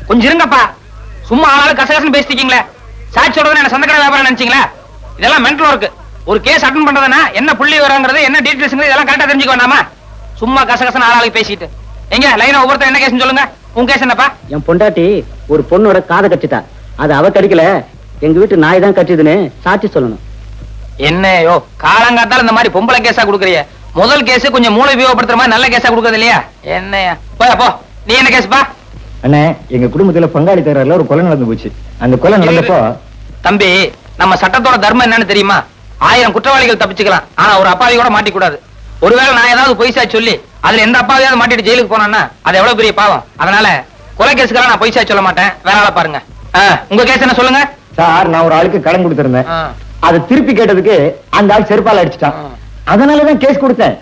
கொஞ்சம் இருங்கப்பா. சும்மா ஆளால கசகசன்னு பேசிட்டீங்களே. சாட்சியோட என்ன சொந்தக்கடை வியாபாரம் நினைச்சீங்களா? இதெல்லாம் மென்டல் ஒர்க். ஒரு கேஸ் அட்டன் பண்றதுன்னா என்ன புள்ளி வரங்கிறது, என்ன டீடைல்ஸ் இதெல்லாம் கரெக்டா தெரிஞ்சுக்க வேண்டாமா? சும்மா கசகசன்னு ஆளாளுக்கு பேசிட்டு. எங்க லைனா ஒவ்வொருத்தர் என்ன கேஸ் சொல்லுங்க. உங்க கேஸ் என்னப்பா? என் பொண்டாட்டி ஒரு பொண்ணோட காதை கட்டிட்டா. அது அவ கடிக்கல, எங்க வீட்டு நாய் தான் கட்டிதுன்னு சாட்சி சொல்லணும். என்னையோ காலங்காத்தால இந்த மாதிரி பொம்பளை கேஸா கொடுக்குறிய? முதல் கேஸ் கொஞ்சம் மூளை உபயோகப்படுத்துற மாதிரி நல்ல கேஸா கொடுக்கறது இல்லையா? என்னையா போயா போ. நீ என்ன கேஸ்பா? அண்ணே, எங்க குடும்பத்துல பங்காளி தகராறுல ஒரு கொலை நடந்து போச்சு. அந்த கொலை நடந்தப்போ தம்பி, நம்ம சட்டத்தோட தர்மம் என்னன்னு தெரியுமா? 1000 குற்றவாளிகள் தப்பிச்சுக்கலாம், ஆனா ஒரு அப்பாவி கூட மாட்டிக்கூடாது. ஒருவேளை நான் ஏதாவது பொய்சா சொல்லி அதுல எந்த அப்பாவியாவது மாட்டிட்டு ஜெயிலுக்கு போனான்னா அது எவ்வளவு பெரிய பாவம். அதனால கொலை கேஸுக்கெல்லாம் நான் பொய்சா சொல்ல மாட்டேன். வேற ஆளை பாருங்க. உங்க கேஸ் என்ன சொல்லுங்க சார். நான் ஒரு ஆளுக்கு கடன் கொடுத்திருந்தேன். அதை திருப்பி கேட்டதுக்கு அந்த ஆள் செருப்பால் அடிச்சுட்டான். அதனாலதான் கேஸ் கொடுத்தேன்.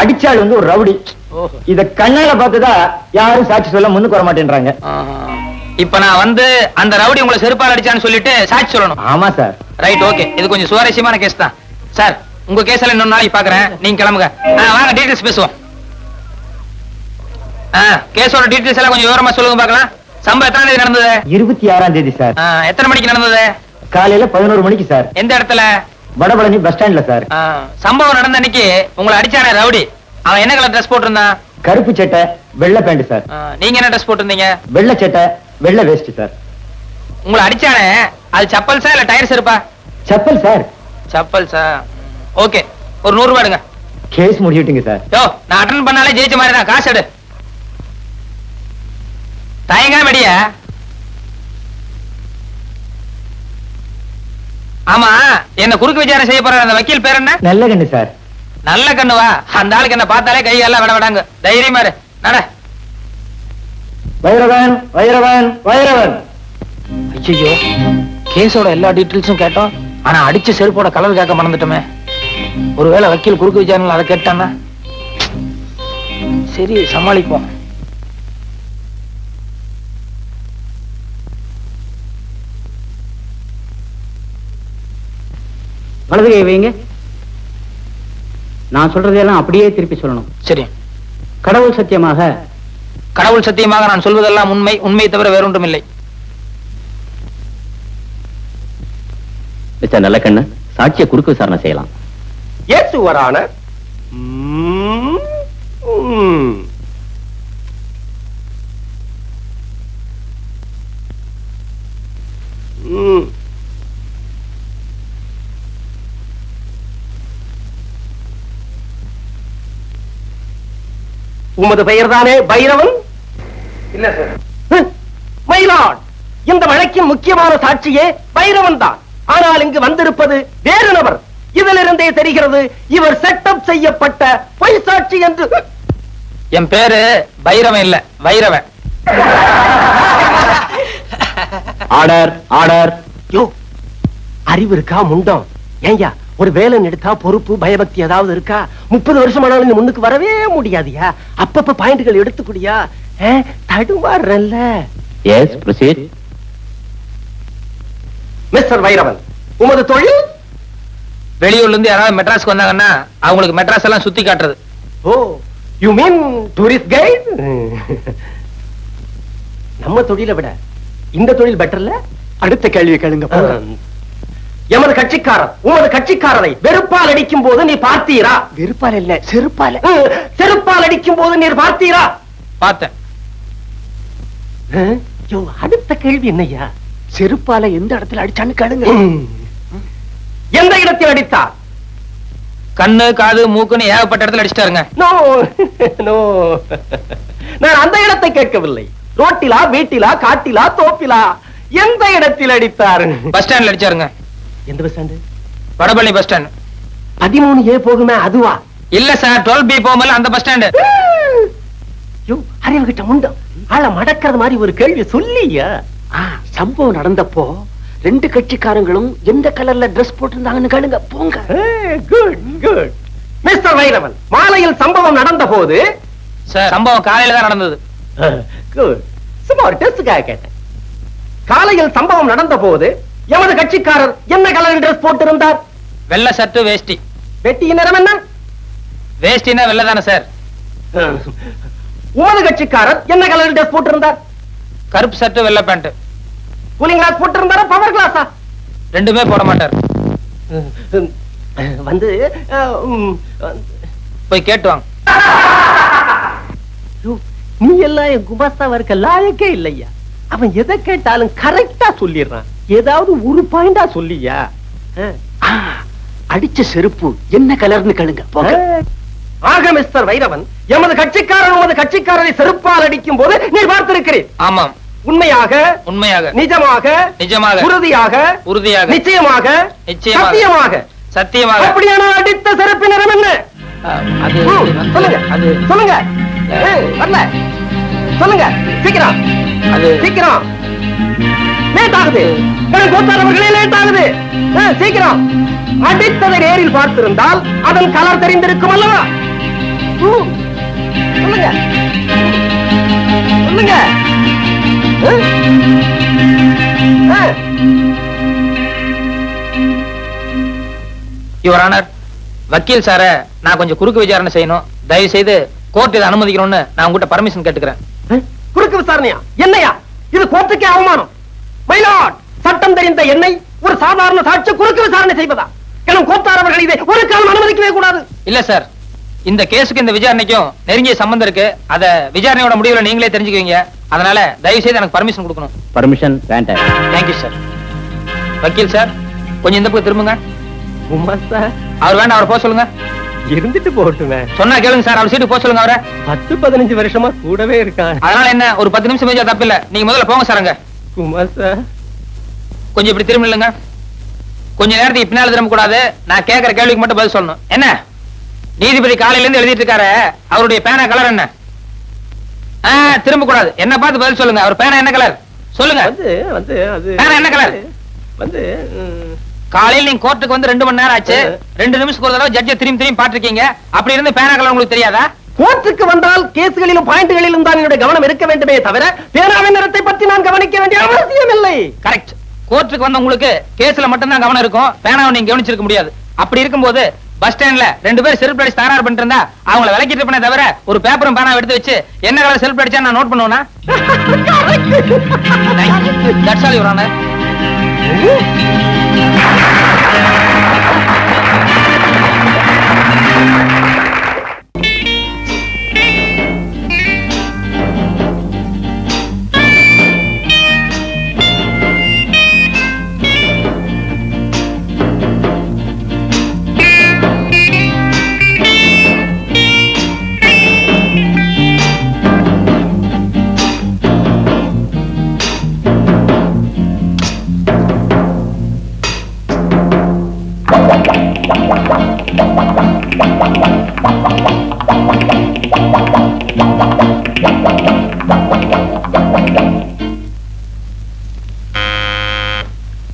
அடிச்சாள் வந்து ஒரு ரவுடி. இத கண்ணால பார்த்ததா யாரும் சாட்சி சொல்ல முன்னுக்கு வர மாட்டேன்றாங்க. இப்ப நான் வந்து அந்த ரவுடி உங்களை செருப்பால் அடிச்சான்னு சொல்லிட்டு சாட்சி சொல்லணும். ஆமா சார். Right, okay. இது கொஞ்சம் சுவாரஸ்யமான கேஸ் தான் சார். உங்க கேஸ் எல்லாம் இன்னொரு நாளைக்கு பாக்குறேன். நீங்க கிளம்புங்க. வாங்க டீடைல்ஸ் பேசுவோம். கேஸோட டீடைல்ஸ் எல்லாம் கொஞ்சம் விவரமா சொல்லுங்க பார்க்கலாம். சம்பவம் எத்தனை தேதி நடந்தது? 26ஆம் தேதி சார். எத்தனை மணிக்கு நடந்தது? காலையில 11 மணிக்கு சார். எந்த இடத்துல? வடபழனி பஸ் ஸ்டாண்ட்ல சார். சம்பவம் நடந்த அன்னைக்கு உங்களை அடிச்சானே ரவுடி, அவன் என்ன கலர் ட்ரெஸ் போட்டிருந்தான்? கருப்பு சட்டை வெள்ளை பேண்ட் சார். நீங்க என்ன ட்ரெஸ் போட்டிருந்தீங்க? வெள்ளை சட்டை வெள்ளை வேஷ்டி சார். உங்களை அடிச்சானே அது சப்பல்ஸா இல்ல டயர்ஸ் இருப்பா? செப்பல் சார். சப்பல்ஸா? ஓகே, ஒரு 100 ரூபாய் எடுங்க. Case முடிச்சுட்டீங்க sir. யோ, நான் அட்டன் பண்ணாலே ஜெயிச்ச மாதிரி தான். காசு எடு. தயங்காம அடியா. ஆமா, என்ன குறுக்கு விசாரணை செய்ய போற அந்த வக்கீல் பேர் என்ன? நல்ல கண்ணு சார். நல்ல கண்ணுவா? அந்த ஆளுக்கு என்ன பார்த்தாலே கை எல்லாம் விட விடாங்க. தைரியமா இரு. நட. வைரவன் வைரவன் வைரவன். ஐயோ, கேஸோட எல்லா டீடைல்ஸும் கேட்டோம், ஆனா அடிச்ச செருப்போட கலர் கேட்க மறந்துட்டோமே. ஒருவேளை வக்கீல் குறுக்கு விசாரணை அதை கேட்டானா? சரி, சமாளிப்போம். வலது கை வைங்க. நான் சொல்றதெல்லாம் அப்படியே திருப்பி சொல்லணும். சரி. கடவுள் சத்தியமாக. கடவுள் சத்தியமாக நான் சொல்வதெல்லாம் உண்மை, உண்மையை தவிர வேறொன்றும் இல்லை. மிஸ்டர் நல்லக்கண்ணு, சாட்சியை குறுக்கு விசாரணை செய்யலாம். Yes your honour. உமது பெயர் தானே பைரவன்? இல்ல சார். மயிலாட், இந்த வழக்கின் முக்கியமான சாட்சியே பைரவன் தான். ஆனால் இங்கு வந்திருப்பது வேறு நபர். இதிலிருந்தே தெரிகிறது இவர் செட்டப் செய்யப்பட்ட பொய் சாட்சி என்று. என் பேரு பைரவன் இல்ல, வைரவன். Order order. யோ, அறிவு இருக்கா முண்டம்? ஏய்யா, ஒரு வேலை எடுத்தா பொறுப்பு பயபக்தி ஏதாவது இருக்கா? 30 வருஷம் ஆனாலும் நீ முன்னுக்கு வரவே முடியாதியா? அப்பப்ப பாயிண்ட்கள் எடுத்துக்கூடியா? தடுமாறல்ல. Yes, proceed. மிஸ்டர் வைரவன், உமது தொழில்? வெளியூர்ல இருந்து யாராவது மெட்ராஸ்க்கு வந்தாங்கன்னா அவங்களுக்கு மெட்ராஸ் எல்லாம் சுத்தி காட்டுறது. ஓ, யூ மீன் டூரிஸ்ட் கைட்? நம்ம தொழிலை விட இந்த தொழில் பெட்டர்ல? அடுத்த கேள்வி கேளுங்க. எமது கட்சிக்காரர் உமது கட்சிக்காரரை வெறுப்பால் அடிக்கும் போது நீ பார்த்தீரா? வெறுப்பால் இல்ல, செருப்பால். செருப்பால் அடிக்கும் போது நீர் பார்த்தீரா? பார்த்தேன். அடுத்த கேள்வி என்னையா? செருப்பால எந்த இடத்துல அடிச்சான்னு கேளுங்க. எந்த இடத்தில் அடித்தார்? கண்ணு காது மூக்குன்னு ஏகப்பட்ட இடத்துல அடிச்சிட்டாருங்க. நோ நோ, நான் அந்த இடத்தை கேட்கவில்லை. ரோட்டிலா, வீட்டிலா, காட்டிலா, தோப்பிலா, எந்த இடத்தில் அடித்தார்? பஸ் ஸ்டாண்ட்ல அடிச்சாருங்க. எந்த bus stand? Vadapalani bus stand. 13A போகுமே அதுவா? இல்ல சார், 12B போகும்போது அந்த பஸ் ஸ்டாண்டு. அறிவு கிட்ட முண்டம் ஆள மடக்கிறது மாதிரி ஒரு கேள்வி சொல்லியா? சம்பவம் நடந்தப்போ 2 கட்சிக்காரங்களும் எந்த கலர்ல டிரெஸ் போட்டிருந்தாங்கன்னு கேளுங்க. போங்க. Good good. மிஸ்டர் வைரவன், மாலையில் சம்பவம் நடந்த போது? சார், சம்பவம் காலையில தான் நடந்தது. குட். சும்மா ஒரு டெஸ்டுக்காக கேட்டேன். காலையில் சம்பவம் நடந்த போது எமது கட்சிக்காரர் என்ன கலர் டிரெஸ் போட்டிருந்தார்? வெள்ளை சட்டு வேஷ்டி. வெட்டியின் நிறம் என்ன? வேஷ்டினா வெள்ளை தானே சார். உமது கட்சிக்காரர் என்ன கலர் டிரெஸ் போட்டிருந்தார்? கருப்பு சட்டை வெள்ளை பேண்ட். கூலிங் கிளாஸ் போட்டு இருந்தாரா பவர் கிளாஸா? ரெண்டுமே போட மாட்டார். வந்து போய் கேட்டு வாங்க. நீ எல்லாம் என் குமாஸ்தாவா இருக்க லாயக்கே இல்லையா? அவன் எதை கேட்டாலும் கரெக்டா சொல்லிடுறான். ஏதாவது ஒரு பாயிண்டா சொல்லியா? அடிச்ச செருப்பு என்ன கலர்னு கேளுங்க. ஆக மிஸ்டர் வைரவன், எமது கட்சிக்காரன் உமது கட்சிக்காரரை செருப்பால் அடிக்கும் போது நீ பார்த்திருக்கிறேன். ஆமாம். உண்மையாக உண்மையாக நிஜமாக நிஜமாக உறுதியாக உறுதியாக நிச்சயமாக நிச்சயமாக சத்தியமாக சத்தியமாக. அப்படியான அடித்த செருப்பு நிறம் என்ன? அது சொல்லுங்க. அது சொல்லுங்க. வரல சொல்லுங்க. சீக்கிரம் அது சீக்கிரம். லேட் ஆகுது. கோத்தாரவர்களே லேட் ஆகுது. சீக்கிரம். அடித்ததை நேரில் பார்த்திருந்தால் அதன் கலர் தெரிந்திருக்கும் அல்லவா? சொல்லுங்க சொல்லுங்க. யுவர் ஆனர், வக்கீல் சார நான் கொஞ்சம் குறுக்கு விசாரணை செய்யணும். தயவு செய்து கோர்ட் இதை அனுமதிக்கணும்னு நான் உங்ககிட்ட பர்மிஷன் கேட்டுக்கிறேன். குறுக்கு விசாரணையா? என்னையா இது? கோர்ட்டுக்கே அவமானம். மயிலாட், சட்டம் தெரிந்த என்னை ஒரு சாதாரண சாட்சி குறுக்கு விசாரணை செய்வதா? எனும் கோத்தாரவர்கள் இதை ஒரு காலம் அனுமதிக்கவே கூடாது. இல்ல சார், இந்த கேஸுக்கு இந்த விசாரணைக்கும் நெருங்கிய சம்பந்தம் இருக்கு. அத விசாரணையோட முடிவுல நீங்களே தெரிஞ்சுக்குவீங்க. அதனால தயவு செய்து எனக்கு பர்மிஷன் கொடுக்கணும். பர்மிஷன் வேண்டாம். Thank you sir. வக்கீல் சார், கொஞ்சம் இந்த பக்கம் திரும்புங்க. அவர் வேண்டாம், அவரை போக சொல்லுங்க. இருந்துட்டு போட்டுமே. சொன்னா கேளுங்க சார், அவர் சீட்டு போக சொல்லுங்க. அவரை 10-15 வருஷமா கூடவே இருக்கான். அதனால என்ன, ஒரு 10 நிமிஷம் மேஜா தப்பு இல்ல. நீங்க முதல்ல போங்க சார். அங்க குமார் சார் கொஞ்சம் இப்படி திரும்ப இல்லைங்க. கொஞ்ச நேரத்துக்கு பின்னால திரும்ப கூடாது. நான் கேட்கிற கேள்விக்கு மட்டும் பதில் சொல்லணும். என்ன நீதிபதி காலையில இருந்து எழுதிட்டு இருக்காரு, அவருடைய பேனா கலர் என்ன? திரும்ப கூடாது. என்ன பார்த்து பதில் சொல்லுங்க. அவர் பேனா என்ன கலர் சொல்லுங்க. பேனா என்ன கலர்? காலையில் நீங்க கோர்ட்டுக்கு வந்து 2 மணி நேரம் ஆச்சு. 2 நிமிஷத்துக்கு ஒரு தடவை ஜட்ஜை திரும்பி பாத்துருக்கீங்க. அப்படி இருந்து பேனா கலர் உங்களுக்கு தெரியாதா? கோர்ட்டுக்கு வந்தால் கேஸ்களிலும் பாயிண்ட்களிலும் தான் என்னுடைய கவனம் இருக்க வேண்டுமே தவிர பேனாவின் நிறத்தை பற்றி நான் கவனிக்க வேண்டிய அவசியம் இல்லை. கரெக்ட். கோர்ட்டுக்கு வந்த உங்களுக்கு கேஸ்ல மட்டும் தான் கவனம் இருக்கும். பேனாவை நீங்க கவனிச்சிருக்க முடியாது. அப்படி இருக்கும்போது பஸ் ஸ்டாண்ட்ல 2 பேர் செல்ஃப் அடிச்சு தகராறு பண்ணிட்டு இருந்தா அவங்கள விலக்கிட்டு பண்ண தவிர ஒரு பேப்பரும் பேனா எடுத்து வச்சு என்ன கலர் செல்ஃப் அடிச்சா நான் நோட் பண்ணுவேனா? That's all your honour.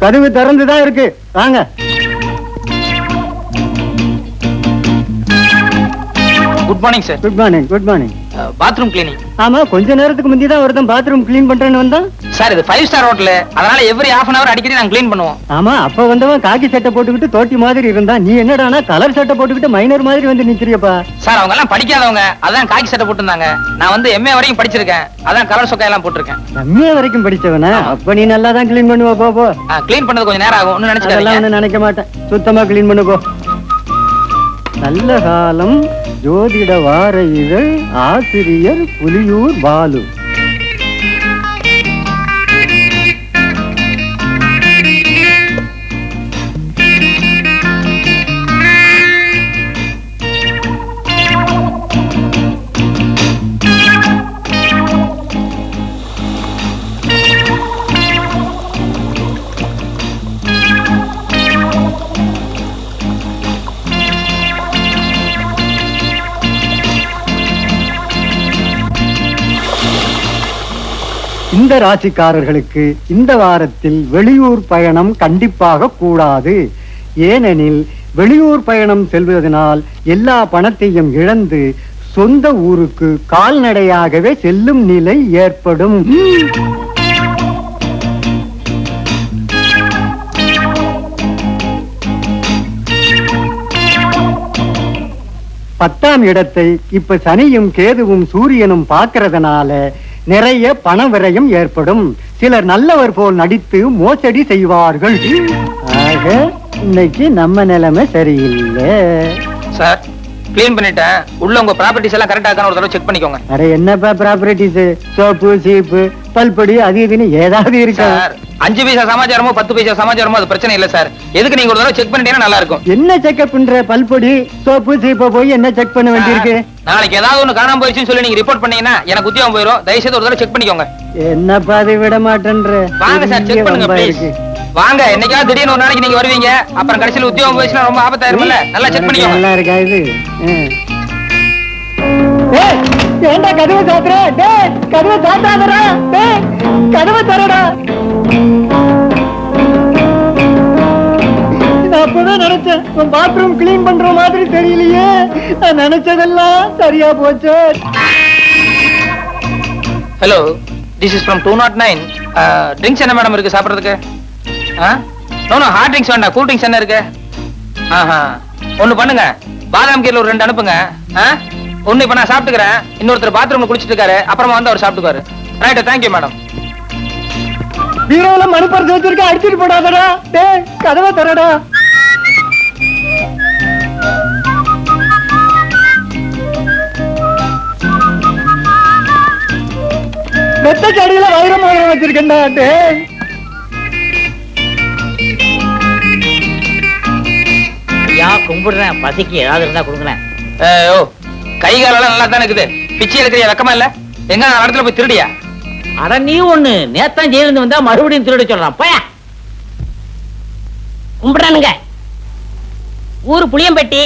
கதவு திறந்துதான் இருக்கு. வாங்க. Good morning sir. Good morning. Good morning. Bathroom cleaning. ஆமா, கொஞ்ச நேரத்துக்கு முந்தி தான் ஒருத்தன் பாத்ரூம் கிளீன் பண்றேன்னு வந்தான். சார், இது 5 ஸ்டார் ஹோட்டல். அதனால எவ்ரி half an hour அடிக்கடி நாங்க க்ளீன் பண்ணுவோம். ஆமா, அப்ப வந்தவன் காக்கி சட்டை போட்டுக்கிட்டு தோட்டி மாதிரி இருந்தான். நீ என்னடானா கலர் சட்டை போட்டுக்கிட்டு மைனர் மாதிரி வந்து நிக்கிறியப்பா. சார், அவங்க எல்லாம் படிக்காதவங்க, அதான் காக்கி சட்டை போட்டுருந்தாங்க. நான் வந்து MA வரைக்கும் படிச்சிருக்கேன், அதான் கலர் சொக்கா எல்லாம் போட்டிருக்கேன். MA வரைக்கும் படிச்சவனா? அப்ப நீ நல்லா தான் கிளீன் பண்ணுவா. போ. க்ளீன் பண்ணது கொஞ்சம் நேரம் ஆகும். ஒன்னும் நினைச்சுக்காதீங்க. நினைக்க மாட்டேன். சுத்தமா கிளீன் பண்ணு போ. நல்ல காலம், ஜோதிட வார இதழ், ஆசிரியர் புலியூர் பாலு. இந்த ராசிக்காரர்களுக்கு இந்த வாரத்தில் வெளியூர் பயணம் கண்டிப்பாக கூடாது. ஏனெனில் வெளியூர் பயணம் செல்வதனால் எல்லா பணத்தையும் இழந்து சொந்த ஊருக்கு கால்நடையாகவே செல்லும் நிலை ஏற்படும். பத்தாம் இடத்தை இப்ப சனியும் கேதுவும் சூரியனும் பார்க்கறதுனால நிறைய பண விரயம் ஏற்படும். சிலர் நல்லவர் போல் நடித்து மோசடி செய்வார்கள். ஆக இன்னைக்கு நம்ம நிலைமை சரியில்லை. சார் க்ளீன் பண்ணிட்டேன். உள்ள உங்க ப்ராப்பர்ட்டிஸ் எல்லாம் கரெக்டா இருக்கான்னு ஒரு தடவை செக் பண்ணிக்கோங்க. அட என்னப்பா ப்ராப்பர்ட்டிஸ், சோப்பு சீப்பு பல்படி அது இதுன்னு ஏதாவது இருக்கா? சார் 5 பைசா சமாச்சாரமோ 10 பைசா சமாச்சாரமோ அது பிரச்சனை இல்ல சார். எதுக்கு நீங்க ஒரு தடவை செக் பண்ணிட்டீங்கன்னா நல்லா இருக்கும். என்ன செக்அப் பண்ற? பல்பொடி சோப்பு சீப்பை போய் என்ன செக் பண்ண வேண்டியிருக்கு? நாளைக்கு ஏதாவது ஒண்ணு காணாம போயிடுச்சுன்னு சொல்லி நீங்க ரிப்போர்ட் பண்ணீங்கன்னா எனக்கு உத்தியோகம் போயிடும். தயவுசெய்து ஒரு தடவை செக் பண்ணிக்கோங்க. என்னப்பா அதை விட மாட்டேன்ற? வாங்க சார் செக் பண்ணுங்க ப்ளீஸ். வாங்க. என்னைக்காவது திடீர்னு ஒரு நாளைக்கு நீங்க வருவீங்க, அப்புறம் கடைசியில் உத்தியோகம் போயிடுச்சுன்னா ரொம்ப ஆபத்தாயிரும்ல. நல்லா செக் பண்ணிக்கோங்க. நல்லா இருக்கா இது? ஏண்டா கதவை சாத்துற? டேய் கதவை சாத்தாதடா. டேய் கதவை தரடா. நான் அப்பதான் நினைச்சேன் உன் பாத்ரூம் கிளீன் பண்ற மாதிரி தெரியலையே. நான் நினைச்சதெல்லாம் சரியா போச்சு. Hello, this is from 209. Drinks என்ன மேடம் இருக்கு சாப்பிடுறதுக்கு? நோ ஹாட் ட்ரிங்க்ஸ் வேண்டாம். கூல் ட்ரிங்க்ஸ் என்ன இருக்கு? ஒண்ணு பண்ணுங்க, பாதாம் கீர்ல ஒரு 2 அனுப்புங்க. ஒண்ணு இப்ப நான் சாப்பிட்டுக்கிறேன். இன்னொருத்தர் பாத்ரூம்ல குளிச்சிட்டு இருக்காரு, அப்புறமா வந்து அவர் சாப்பிட்டுக்காரு. Right, thank you madam. பீரோல மணி பர்ஸ் வச்சிருக்க, அடிச்சிட்டு போடாதடா. டேய் கதவை தரடா. மெத்த கடியில வைரம் வச்சிருக்கேன்டா. டேய் ஐயா கும்பிடுறேன், பசிக்கு ஏதாவது இருந்தா கொடுங்களேன். ஓ, கை காலெல்லாம் நல்லா தானே இருக்குது. பிச்சை எடுக்கிறியா? வெக்கமா இல்ல? எங்க நான் இடத்துல போய் திருடியா? அட நீ ஒண்ணு நேத்தான் ஜெயிலிருந்து வந்தா மறுபடியும் திருட சொல்றான். போயா கும்பிடுறானுங்க. ஊரு புளியம்பட்டி,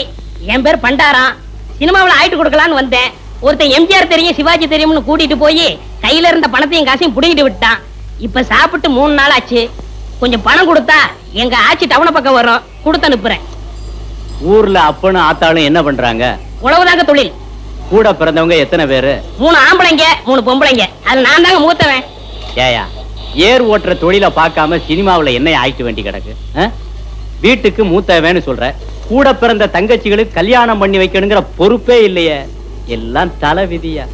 என் பேர் பண்டாரம். சினிமாவில் ஆயிட்டு கொடுக்கலான்னு வந்தேன். ஒருத்தன் எம்ஜிஆர் தெரியும் சிவாஜி தெரியும்னு கூட்டிட்டு போய் கையில இருந்த பணத்தையும் காசையும் புடிங்கிட்டு விட்டான். இப்ப சாப்பிட்டு 3 நாள் ஆச்சு. கொஞ்சம் பணம் கொடுத்தா எங்க ஆட்சி டவுன பக்கம் வரும், கொடுத்து அனுப்புறேன். ஊர்ல அப்பனும் ஆத்தாளும் என்ன பண்றாங்க? உழவுதாங்க தொழில். கூட பிறந்தவங்க எத்தனை பேரு? 3 ஆம்பளைங்க 3 பொம்பளைங்க. அது நான் தாங்க மூத்தவன். ஏயா ஏர் ஓட்டுற தொழில பார்க்காம சினிமாவுல என்ன ஆயிட்டு வேண்டி கிடக்கு? வீட்டுக்கு மூத்தவன்னு சொல்ற, கூட பிறந்த தங்கச்சிகளுக்கு கல்யாணம் பண்ணி வைக்கணுங்கிற பொறுப்பே இல்லையே. எல்லாம் தலை விதியா.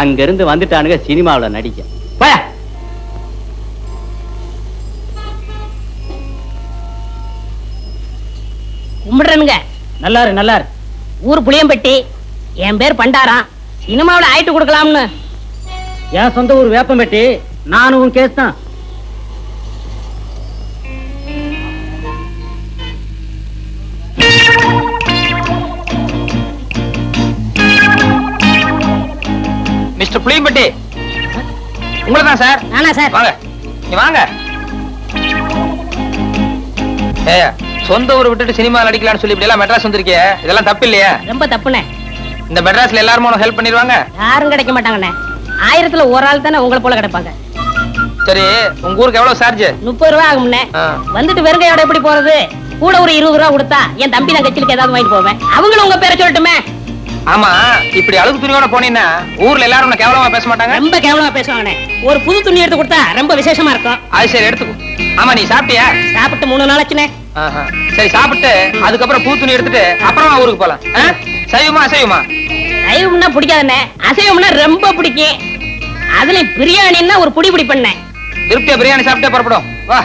அங்க இருந்து வந்துட்டானுங்க சினிமாவுல நடிக்க. போயா கும்பிடுறனுங்க. நல்லாரு நல்லாரு. ஊர் புளியம்பட்டி, என் பேர் பண்டாரம். சினிமாவில் ஆயிட்டு கொடுக்கலாம்னு. என் சொந்த ஊர் வேப்பம்பட்டி. நானும் கேஸ் தான். மிஸ்டர் புளியம்பட்டி, உங்களை தான் சார். நானா சார்? வாங்க, நீ வாங்க. ஏயா, சொந்த ஊரை விட்டுட்டு சினிமாவில் அடிக்கலாம்னு சொல்லி இப்படி எல்லாம் மெட்ராஸ் வந்திருக்கே, இதெல்லாம் தப்பு இல்லையா? ரொம்ப தப்புண்ணே. இந்த மெட்ராஸ்ல எல்லாரும் உனக்கு ஹெல்ப் பண்ணிடுவாங்க? யாரும் கிடைக்க மாட்டாங்கண்ணே. 1000த்துல ஒரு ஆள் தானே உங்களை போல கிடைப்பாங்க. சரி, உங்க ஊருக்கு எவ்வளவு சார்ஜ்? 30 ரூபா ஆகும்ண்ணே. வந்துட்டு வெறுங்கையோட எப்படி போறது? கூட ஒரு 20 ரூபா கொடுத்தா என் தம்பி நான் கட்சியிலுக்கு ஏதாவது வாங்கிட்டு போவேன். அவங்களும் உங்க பேரை சொல்லட்டுமே. ஆமா, இப்படி அழுகு துணியோட போனீங்கன்னா ஊர்ல எல்லாரும் உன்னை கேவலமா பேச மாட்டாங்க? ரொம்ப கேவலமா பேசுவாங்கண்ணே. ஒரு புது துணி எடுத்து கொடுத்தா ரொம்ப விசேஷமா இருக்கும். அது சரி, எடுத்துக்கோ. ஆமா, நீ சாப்பிட்டியா? சாப்பிட்டு 3 நாள் ஆச்சுண்ணே. சரி, சாப்பிட்டு அதுக்கப்புறம் பூ துணி எடுத்துட்டு அப்புறமா ஊருக்கு போலாம். சைவமா அசைவமா? சைவம்னா பிடிக்காதுண்ணே, அசைவம்னா ரொம்ப பிடிக்கும். அதுல பிரியாணின்னா ஒரு புடி புடி பண்ணேன். திருப்தியா பிரியாணி சாப்பிட்டே புறப்படும். வா.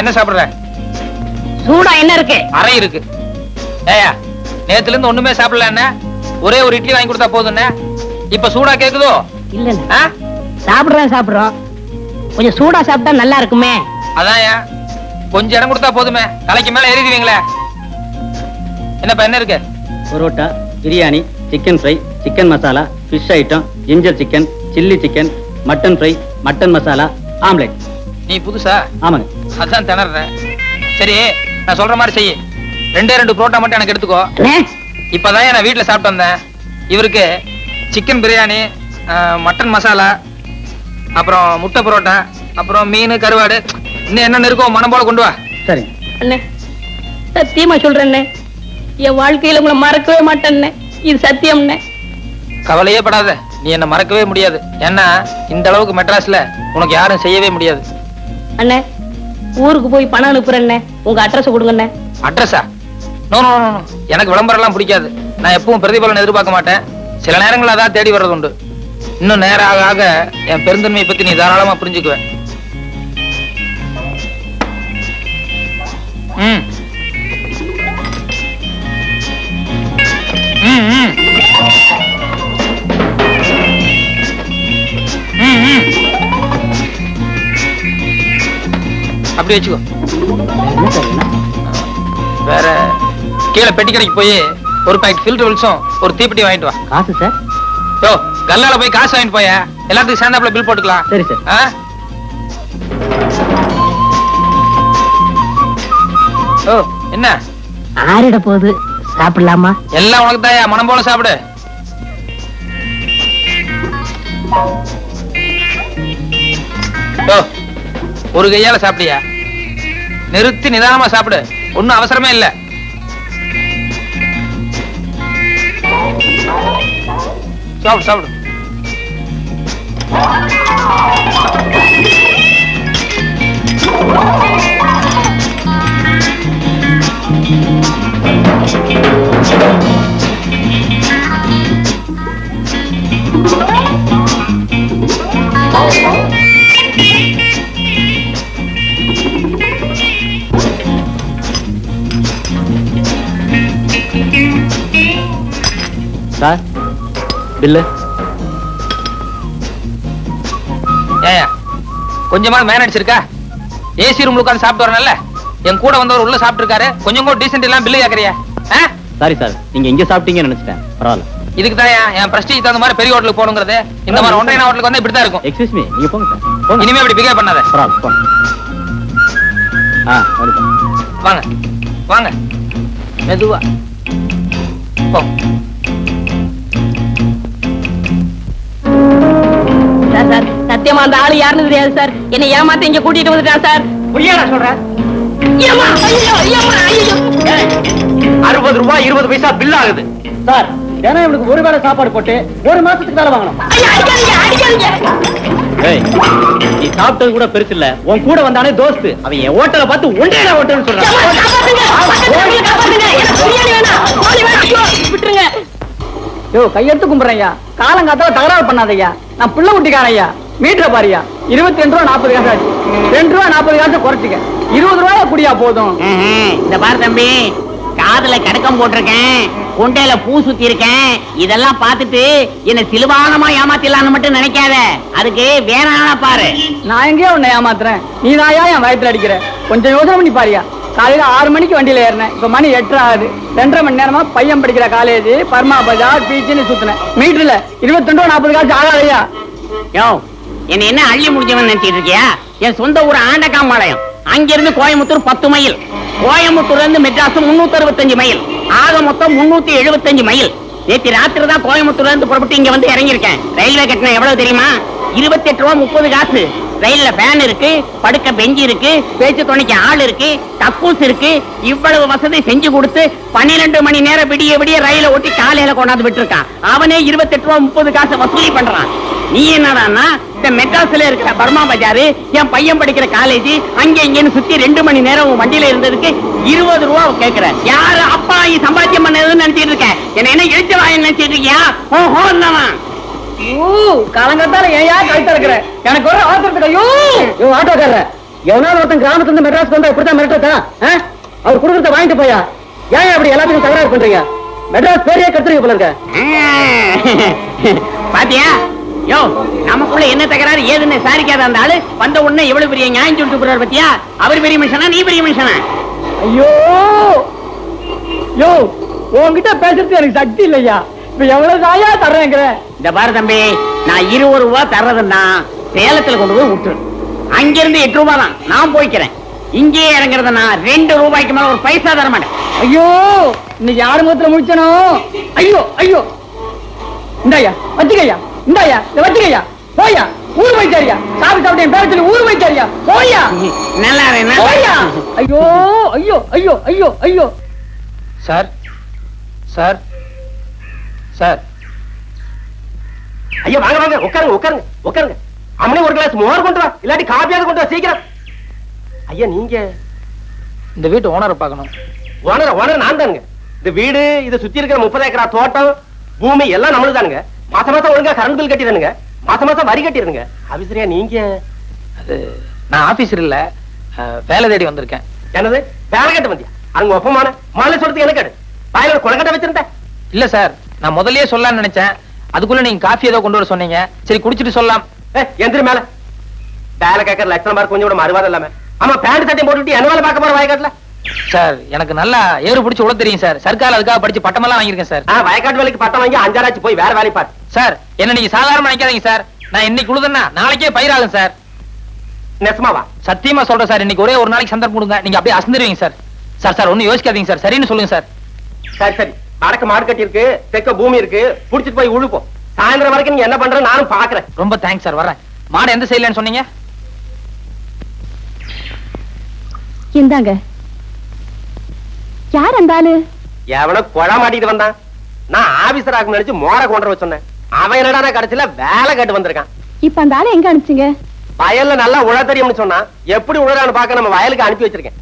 என்ன சாப்பிடுற? சூடா என்ன இருக்கு? அறை இருக்கு. ஏயா, நேத்துல இருந்து ஒண்ணுமே சாப்பிடல. என்ன ஒரே ஒரு இட்லி வாங்கி கொடுத்தா போதும். இப்ப சூடா கேக்குதோ? இல்ல சாப்பிடுறோம். கொஞ்சம் சூடா சாப்பிட்டா நல்லா இருக்குமே. அதான் கொஞ்சம் இடம் கொடுத்தா போதுமே, தலைக்கு மேல ஏறிடுவீங்களே. என்னப்பா என்ன இருக்கு? Parotta, biryani, chicken fry, chicken masala, fish item, ginger chicken, chilli chicken, mutton fry, mutton masala, omelette. நீ புதுசா? ஆமாங்க. அதான் திணறேன். சரி, நான் சொல்ற மாதிரி செய்ய. 2 புரோட்டா மட்டும் எனக்கு எடுத்துக்கோ. இப்பதான் நான் வீட்டுல சாப்பிட்டு வந்தேன். இவருக்கு சிக்கன் பிரியாணி, மட்டன் மசாலா, அப்புறம் முட்டை புரோட்டா, அப்புறம் மீன், கருவாடு, இன்னும் என்ன இருக்கோ மனம் போல கொண்டு வா. சரி அண்ணே, சத்தியமா சொல்றேன்னே, என் வாழ்க்கையில உங்களை மறக்கவே மாட்டேன்னே. இது சத்தியம்னே. கவலையே படாத, நீ என்ன மறக்கவே முடியாது. ஏன்னா இந்த அளவுக்கு மெட்ராஸ்ல உனக்கு யாரும் செய்யவே முடியாது. அண்ணே, ஊருக்கு போய் பணம் அனுப்புறேன்னே. உங்க அட்ரஸ் கொடுங்கண்ணே. அட்ரஸா? நோ நோ நோ, எனக்கு விளம்பரம் எல்லாம் பிடிக்காது. நான் எப்பவும் பிரதிபலன் எதிர்பார்க்க மாட்டேன். சில நேரங்கள் அதான் தேடி வர்றது உண்டு. இன்னும் நேரம் ஆக ஆக என் பெருந்தன்மையை பத்தி நீ தாராளமா புரிஞ்சுக்குவேன். ம் ம் ம் ம் ம் அப்படி வச்சுக்கோ. வேற கீழே பெட்டி கடைக்கு போய் ஒரு பாக்கெட் ஃபில்டர் வில்ஸும் ஒரு தீப்பெட்டி வாங்கிட்டு வா. காசு சார்? யோ, கல்லால போய் காசு வாங்கிட்டு போய, எல்லாத்துக்கும் சேர்ந்தாப்புல பில் போட்டுக்கலாம். சரி சார். ஆ? ஓ, என்ன ஆறிட போகுது, சாப்பிடலாமா? எல்லாம் உனக்கு தாயா, மனம் போல சாப்பிடு. யோ, ஒரு கையால சாப்பிட்டியா? நிறுத்தி நிதானமா சாப்பிடு, ஒண்ணும் அவசரமே இல்ல. சாப்பிடு சாப்பிடு. Sir, bill. ஏயா, கொஞ்சமா மேனேஜ் இருக்கா? ஏசி ரூம்ல உட்கார்ந்து சாப்பிட்டு வரணும்ல. என் கூட வந்தவர் உள்ள சாப்பிட்டு இருக்காரு, கொஞ்சம் கூட டீசென்ட் எல்லாம் பில்லு கேக்குறியா? சாரி சார், நீங்க இங்க சாப்பிட்டீங்கன்னு நினைச்சிட்டேன். பரவாயில்ல. இதுக்கு தான் என் பிரஸ்டீஜ் தகுந்த மாதிரி பெரிய ஹோட்டலுக்கு போகணுங்கிறது. இந்த மாதிரி ஒன்றைய ஹோட்டலுக்கு வந்து இப்படிதான் இருக்கும். எக்ஸ்கியூஸ் மீ, நீங்க போங்க சார். போங்க. இனிமே இப்படி பிகேவ் பண்ணாத. பரவாயில்ல, போங்க. வாங்க வாங்க, மெதுவா போ. சார் சார், சத்தியமா அந்த ஆளு யாருன்னு தெரியாது சார். என்னை ஏமாத்த இங்க கூட்டிட்டு வந்துட்டான் சார். பொய்யாடா சொல்ற? ஐயம்மா, ஐயோ, ஐயம்மா, ஐயோ. 60 ரூபாய் 20 பைசா பில் ஆகுது சார். ஏன்னா இவனுக்கு ஒரு வேளை சாப்பாடு போட்டு ஒரு மாசத்துக்கு மேல வாங்கணும். ஐயா, அடிக்காதீங்க, அடிக்காதீங்க. ஏய், நீ சாப்பிட்டது கூட பெருசு இல்ல. உன் கூட வந்தானே தோஸ்து, அவன் என் ஹோட்டலை பார்த்து ஒன்றே ஹோட்டல்னு சொல்றான். ஐயா, காப்பாத்துங்க, பக்கத்துல காப்பாத்துங்க. எனக்கு பிரியாணி வேணாம், கோழி வேணாம். ஐயோ, விட்டுருங்க. யோ, கையெடுத்து கும்பிடுறேன். காலங்காத்தால தகராறு பண்ணாதய்யா. நான் புள்ள குட்டிக்காரன் ஐயா. மீட்டரை பாரியா, 22 ரூபா 40 காசு ஆச்சு. 2 ரூபா 40 காசு குறைச்சிக்க. 20 ரூபாயா குடியா போதும். இந்த பாரு தம்பி, காதுல கடக்கம் போட்டிருக்கேன், கொண்டையில பூ சுத்தி இருக்கேன். இதெல்லாம் பார்த்துட்டு என்ன சிலுவானமா ஏமாத்திடலான்னு மட்டும் நினைக்காத. அதுக்கு வேற ஆளா பாரு. நான் எங்கேயோ உன்னை ஏமாத்துறேன், நீ தாயா என் வயத்துல அடிக்கிற. கொஞ்சம் யோசனை பண்ணி பாரியா. காலையில 6 மணிக்கு வண்டியில ஏறினேன், இப்ப மணி 8 ஆகுது. 2.5 மணி நேரமா பையன் படிக்கிற காலேஜ், பர்மா பஜார், பீச்சுன்னு சுத்தினேன். மீட்டர்ல 22 ரூபா 40 காசு ஆகாதையா. யோ, என்ன அள்ளி முடிஞ்சவன் நினைச்சிட்டு இருக்கியா? என் சொந்த ஊர் ஆண்டகாம்பாளையம். அங்கிருந்து கோயம்புத்தூர் 10 மைல். கோயம்புத்தூர்ல இருந்து மெட்ராஸ் 365 மைல். ஆக மொத்தம் 375 மைல். நேற்று ராத்திரி தான் கோயம்புத்தூர்ல இருந்து புறப்பட்டு இங்க வந்து இறங்கியிருக்கேன். ரயில்வே கட்டணம் எவ்வளவு தெரியுமா? 28 ரூபா 30 காசு. ரயில்ல ஃபேன் இருக்கு, படுக்க பெஞ்சு இருக்கு, பேச்சு துணைக்கு ஆள் இருக்கு, கக்கூஸ் இருக்கு. இவ்வளவு வசதி செஞ்சு கொடுத்து 12 மணி நேரம் விடிய விடிய ரயில ஓட்டி காலையில கொண்டாந்து விட்டுருக்கான். அவனே 28 ரூபா 30 காசு வசூலி பண்றான். நீ என்னடான்னா இந்த மெட்ராஸ்ல இருக்கிற பர்மா பஜாரு, என் பையன் படிக்கிற காலேஜ், அங்க இங்கன்னு சுத்தி 2 மணி நேரம் உன் வண்டியில இருந்ததுக்கு 20 ரூபா கேக்குற. யாரு அப்பா சம்பாத்தியம் பண்ணதுன்னு நினைச்சிட்டு இருக்க? என்ன எழுத்து வாங்க நினைச்சிட்டு இருக்கியா? ஓஹோ, காலங்கத்தால ஏயா கழுத்த இருக்கிற? எனக்கு ஒரு அவசரத்துக்கு. ஐயோ, ஆட்டோக்காரர எவனாவது ஒருத்தன் கிராமத்துல இருந்து மெட்ராஸ்க்கு வந்தா இப்படித்தான் மிரட்டா? அவர் குடுக்கறத வாங்கிட்டு போயா. ஏன் அப்படி எல்லாத்துக்கும் தகராறு பண்றீங்க? மெட்ராஸ் பேரையே கத்துறீங்க போல இருக்க. பாத்தியா? யோ, நமக்குள்ள என்ன தகராறு ஏதுன்னு சாரிக்காத அந்த ஆளு வந்த உடனே எவ்வளவு பெரிய நியாயம் சொல்லிட்டு போறாரு பத்தியா? அவர் பெரிய மனுஷனா, நீ பெரிய மனுஷனா? ஐயோ யோ, உன்கிட்ட பேசுறது எனக்கு சக்தி இல்லையா. இப்ப எவ்வளவு தாயா தர்றேங்கிற? இந்த பாரு தம்பி, நான் 20 ரூபா தர்றதுன்னா சேலத்துல கொண்டு போய் விட்டுரு. அங்கிருந்து 8 ரூபா தான் நான் போய்க்கிறேன். இங்கே இறங்குறதுன்னா 2 ரூபாய்க்கு மேல ஒரு பைசா தர மாட்டேன். ஐயோ, இன்னைக்கு யாரு முகத்துல முடிச்சனோ? ஐயோ ஐயோ, இந்தாயா வச்சுக்கையா, இந்தாயா வச்சுக்கையா, போயா ஊர் வைச்சாரியா. சாப்பிட்டு என் பேர சொல்லி ஊர் வைச்சாரியா, போயா. நல்லா போயா. ஐயோ ஐயோ ஐயோ ஐயோ ஐயோ. சார் சார் சார், ஐயா வாங்க வாங்க, உட்காருங்க உட்காருங்க உட்காருங்க. அம்மனே ஒரு கிளாஸ் மோர் கொண்டு வா, இல்லாட்டி காப்பியாவது கொண்டு வா சீக்கிரம். ஐயா நீங்க இந்த வீட்டு ஓனரை பார்க்கணும். ஓனர் நான் தானுங்க. இந்த வீடு இதை சுத்தி இருக்கிற 30 ஏக்கரா தோட்டம் பூமி எல்லாம் நம்மளுக்கு தானுங்க. மாசம் மாசம் ஒழுங்கா கரண்ட் பில் கட்டிடுங்க, மாசம் மாசம் வரி கட்டிடுங்க. ஆபீசரியா நீங்க? அது நான் ஆபீசர் இல்ல, வேலை தேடி வந்திருக்கேன். என்னது வேலை கட்ட வந்தியா? அங்க ஒப்பமான மாலை சொல்றதுக்கு என்ன கேடு? வாயில கொலக்கட்டை வச்சிருந்தேன். இல்ல சார், நான் முதல்லயே சொல்லலாம்னு நினைச்சேன். அதுக்குள்ள நீங்க காஃபி ஏதோ கொண்டு வர சொன்னீங்க. சரி குடிச்சிட்டு சொல்லலாம். எந்திரி மேல. வேலை கேட்கற லட்சணம் மாதிரி கொஞ்சம் கூட மறுவாதம் இல்லாம. ஆமா பேண்ட் சட்டையும் போட்டுட்டு என்ன வேலை பார்க்க போற வயக்காட்டுல? சார் எனக்கு நல்லா ஏறு பிடிச்சு உள்ள தெரியும் சார். சர்க்கார் அதுக்காக படிச்சு பட்டமெல்லாம் வாங்கியிருக்கேன் சார். வயக்காட்டு வேலைக்கு பட்டம் வாங்கி 5 ஆச்சு போய் வேற வேலை பாரு. சார் என்ன நீங்க சாதாரணமா நினைக்காதீங்க சார். நான் இன்னைக்கு உழுதுன்னா நாளைக்கே பயிராகும் சார். நெசமாவா? சத்தியமா சொல்றேன் சார். இன்னைக்கு ஒரே ஒரு நாளைக்கு சந்தர்ப்பம் கொடுங்க, நீங்க அப்படியே அசந்துருவீங்க சார். சார் சார் ஒன்னும் யோசிக்காதீங்க சார், சரின்னு சொல்லுங்க சார். சரி சரி, வடக்கு மாடு கட்டி இருக்கு, தெற்க பூமி இருக்கு, புடிச்சிட்டு போய் உழுப்போம். சாயந்தரம் வரைக்கும் நீங்க என்ன பண்ற நானும் பாக்குறேன். ரொம்ப தேங்க்ஸ் சார், வரேன். மாடு எந்த சைடுலன்னு சொன்னீங்க? இந்தாங்க. யார் அந்த ஆளு? எவனோ கொழா மாட்டிட்டு வந்தான். நான் ஆபீசர் ஆகும் நினைச்சு மோர கொண்டு வர சொன்னேன். அவன் என்னடா கடைசியில வேலை கட்டு வந்திருக்கான். இப்ப அந்த ஆளு எங்க அனுப்பிச்சீங்க? வயல்ல நல்லா உழ தெரியும்னு சொன்னா, எப்படி உழறான்னு பாக்க நம்ம வயலுக்கு அனுப்பி வச்சிருக்கேன்.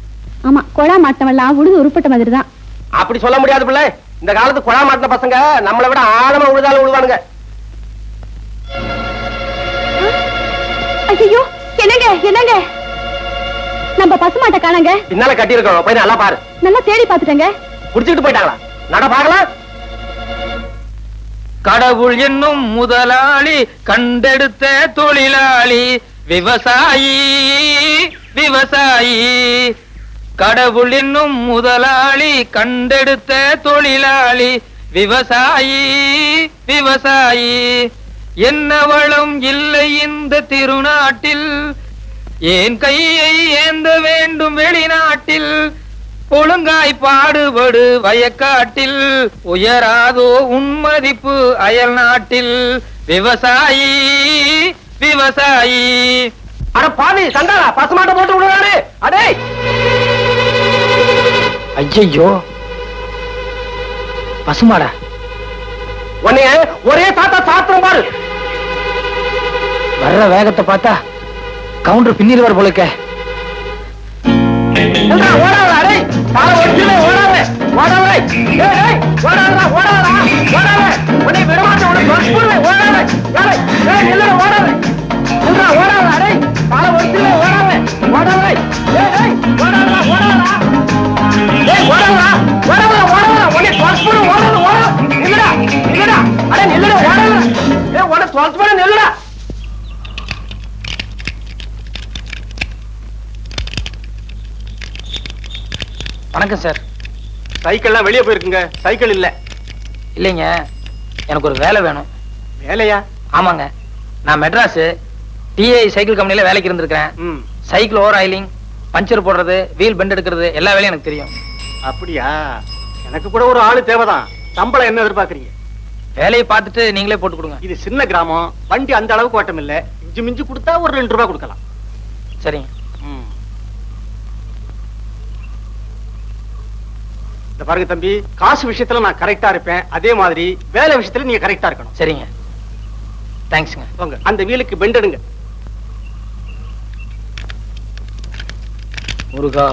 ஆமா, கொழா மாட்டமெல்லாம் உழுது உருப்பட்ட மாதிரி தான். அப்படி சொல்ல முடியாது பிள்ளை. இந்த காலத்து கொழா மாட்டின பசங்க நம்மளை விட ஆழமா உழுதாலும் உழுவானுங்க. ஐயோ, என்னங்க என்னங்க, நம்ம பசுமாட்டை காணங்க. பின்னால கட்டி இருக்கோம், போய் நல்லா பாரு. நல்லா தேடி பாத்துட்டேங்க. புடிச்சிட்டு போயிட்டாங்களா? நட பாக்கலாம். கடவுள் என்னும் முதலாளி, கண்டெடுத்த தொழிலாளி, விவசாயி விவசாயி. கடவுள் என்னும் முதலாளி, கண்டெடுத்த தொழிலாளி, விவசாயி விவசாயி. என்ன வளம் இல்லை இந்த திருநாட்டில், ஏன் கையை ஏந்த வேண்டும் வெளிநாட்டில். ஒழுங்காய் பாடுபடு வயக்காட்டில், உயராதோ உன்மதிப்பு அயல் நாட்டில். விவசாயி விவசாயி. அட பாவி சண்டாளா, பசுமாட்டை போட்டு விடுறாரு. அடே ஐயோ, பசுமாடா? உன்னைய ஒரே சாத்தா சாத்திரம் பாரு. வர்ற வேகத்தை பார்த்தா கவுண்டர் பின்னிடுவார் போல இருக்க. ஓடாத அடே, கால ஒடிச்சுல ஓடாத ஓடாத. ஏய் ஏய் ஓடாதடா ஓடாதடா ஓடாத. உன்னை விடமாட்டேன், உன்னை கொல்லுவேன். ஓடாத. ஏய் ஏய் இல்ல ஓடாத. இல்லடா ஓடாத அடே, கால ஒடிச்சுல ஓடாத ஓடாத. ஏய் ஏய் ஓடாதடா ஓடாதடா. ஏய் ஓடாதடா ஓடாத ஓடாத. உன்னை கொல்லுவேன். ஓடாத ஓடாத. இல்லடா இல்லடா அடே இல்லடா ஓடாத. ஏய் உன்னை கொல்லுவேன் இல்லடா. வணக்கம் சார். சைக்கிள்லாம் வெளியே போயிருக்குங்க, சைக்கிள் இல்ல. இல்லைங்க, எனக்கு ஒரு வேலை வேணும். வேலையா? ஆமாங்க, நான் மெட்ராஸ் டிஐ சைக்கிள் கம்பெனில வேலைக்கு இருந்திருக்கிறேன். சைக்கிள் ஓவர் ஆயிலிங், பஞ்சர் போடுறது, வீல் பெண்ட் எடுக்கிறது எல்லா வேலையும் எனக்கு தெரியும். அப்படியா? எனக்கு கூட ஒரு ஆளு தேவைதான். சம்பளம் என்ன எதிர்பார்க்கறீங்க? வேலையை பார்த்துட்டு நீங்களே போட்டு கொடுங்க. இது சின்ன கிராமம், வண்டி அந்த அளவுக்கு ஓட்டம் இல்ல. இஞ்சி மிஞ்சி கொடுத்தா ஒரு 2 ரூபாய் கொடுக்கலாம். சரிங்க. இந்த பாருங்க தம்பி, காசு விஷயத்துல நான் கரெக்டா இருப்பேன், அதே மாதிரி வேலை விஷயத்துல நீங்க கரெக்டா இருக்கணும். சரிங்க, தேங்க்ஸ்ங்க. போங்க, அந்த வீலுக்கு பெண்ட் எடுங்க. முருகா.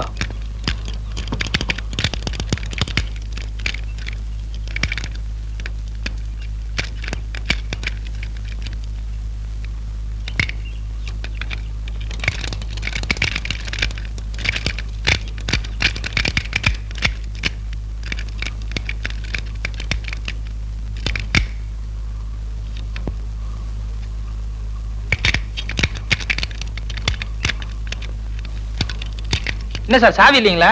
என்ன சார், சாவி இல்லீங்களா?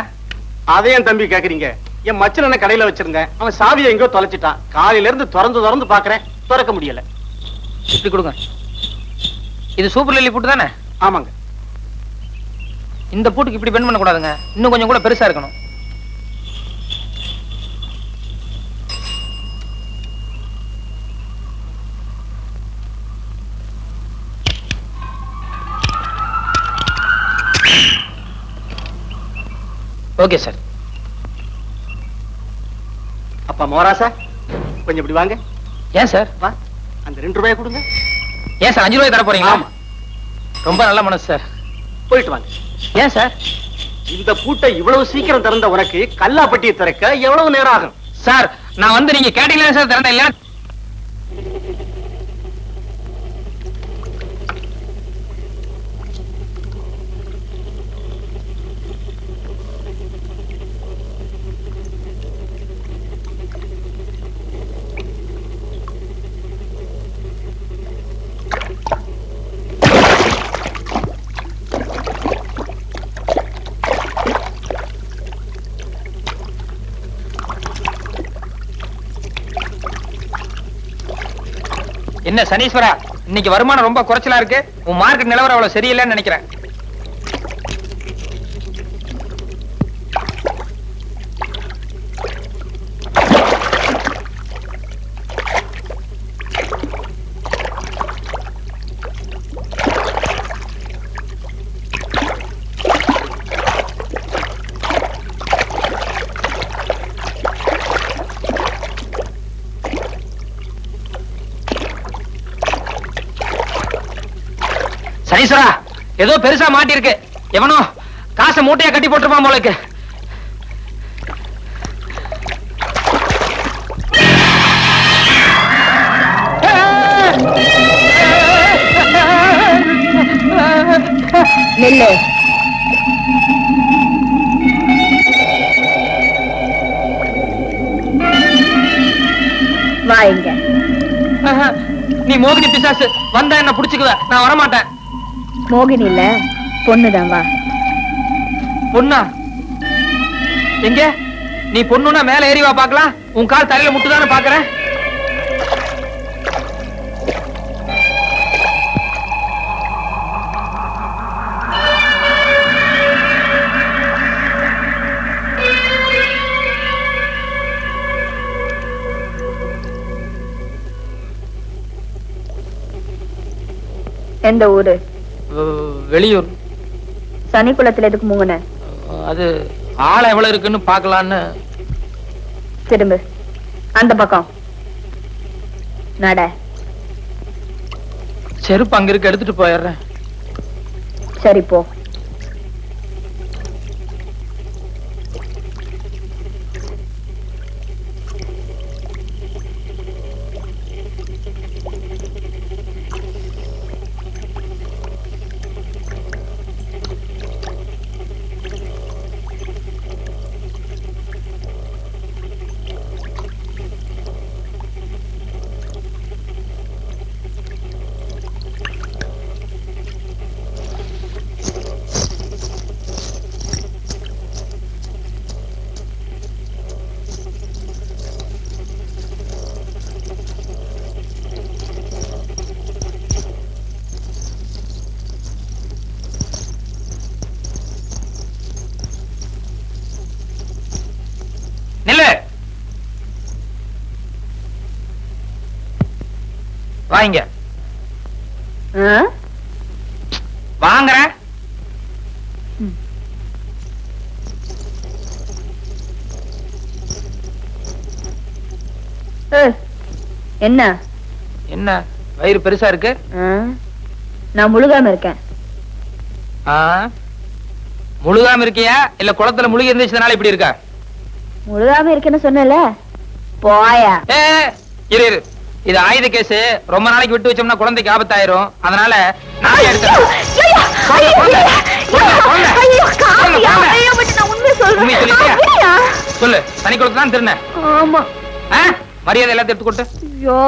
அதையும் தம்பி கேக்குறீங்க? என் மச்சன கடையில வச்சிருந்தேன், அவன் சாவியை எங்கோ தொலைச்சிட்டான். காலையில இருந்து திறந்து பாக்குறேன், திறக்க முடியல. இப்படி கொடுங்க. இது சூப்பர் லில்லி பூட்டு தானே? ஆமாங்க. இந்த பூட்டுக்கு இப்படி பெண்ட் பண்ண கூடாதுங்க, இன்னும் கொஞ்சம் கூட பெருசா இருக்கணும். Okay sir. அப்பா மோராசா, கொஞ்சம் இப்படி வாங்க. ஏன் சார்? வா, அந்த 2 ரூபாய் கொடுங்க. ஏன் சார் 5 ரூபாய் தர போறீங்களா? ஆமா. ரொம்ப நல்ல மனசு சார். போயிட்டு வாங்க. ஏன் சார்? இந்த பூட்டை இவ்வளவு சீக்கிரம் திறந்த உனக்கு கல்லாப்பட்டியை திறக்க எவ்வளவு நேரம் ஆகும்? சார் நான் வந்து நீங்க கேட்டீங்களா சார் திறந்தேன் இல்ல? என்ன சனீஸ்வரா, இன்னைக்கு வருமானம் ரொம்ப குறைச்சலா இருக்கு. உன் மார்க்கெட் நிலவரம் அவ்வளவு சரியில்லைன்னு நினைக்கிறேன். சனீஸ்வரா, ஏதோ பெருசா மாட்டி இருக்கு. எவனோ காசை மூட்டையா கட்டி போட்டுருப்பான் போலக்கு. நெல்லு வாங்க. நீ மோகினி பிசாசு, வந்தா என்ன புடிச்சுக்குவ, நான் வரமாட்டேன். மோகினி இல்ல, பொண்ணுதான். வா. பொண்ணா? எங்க? நீ பொண்ணுன்னா மேல ஏறி வா பாக்கலாம். உன் கால் தலையில முட்டுதானே பாக்குறேன். எந்த ஊரு? வெளியூர். சனிக்குளத்துல எதுக்கு மூங்கன? அது ஆளம் எவ்வளவு இருக்குன்னு பாக்கலான்னு. திரும்ப அந்த பக்கம் நட. செருப்பு அங்க இருக்கு, எடுத்துட்டு போயிடுறேன். சரி போ. நில்லு. வாங்க. வாங்குறேன். என்ன என்ன வயிறு பெருசா இருக்கு? நான் முழுகாம இருக்கேன். முழுகாம இருக்கியா இல்ல குளத்துல முழுகி இருந்துச்சுனால இப்படி இருக்கா? முழுகாம இருக்கேன்னு சொன்னல. போயா. இரு இரு, இது ஆயுத கேஸ். ரொம்ப நாளைக்கு விட்டு வச்சோம்னா குழந்தைக்கு ஆபத்தாயிரும். அதனால நான் எடுத்துறேன். சொல்லு, தனி குளத்துல தான் திருந. ஆமா. மரியாதை எல்லாத்தையும் எடுத்து கொட்டு. ஐயோ,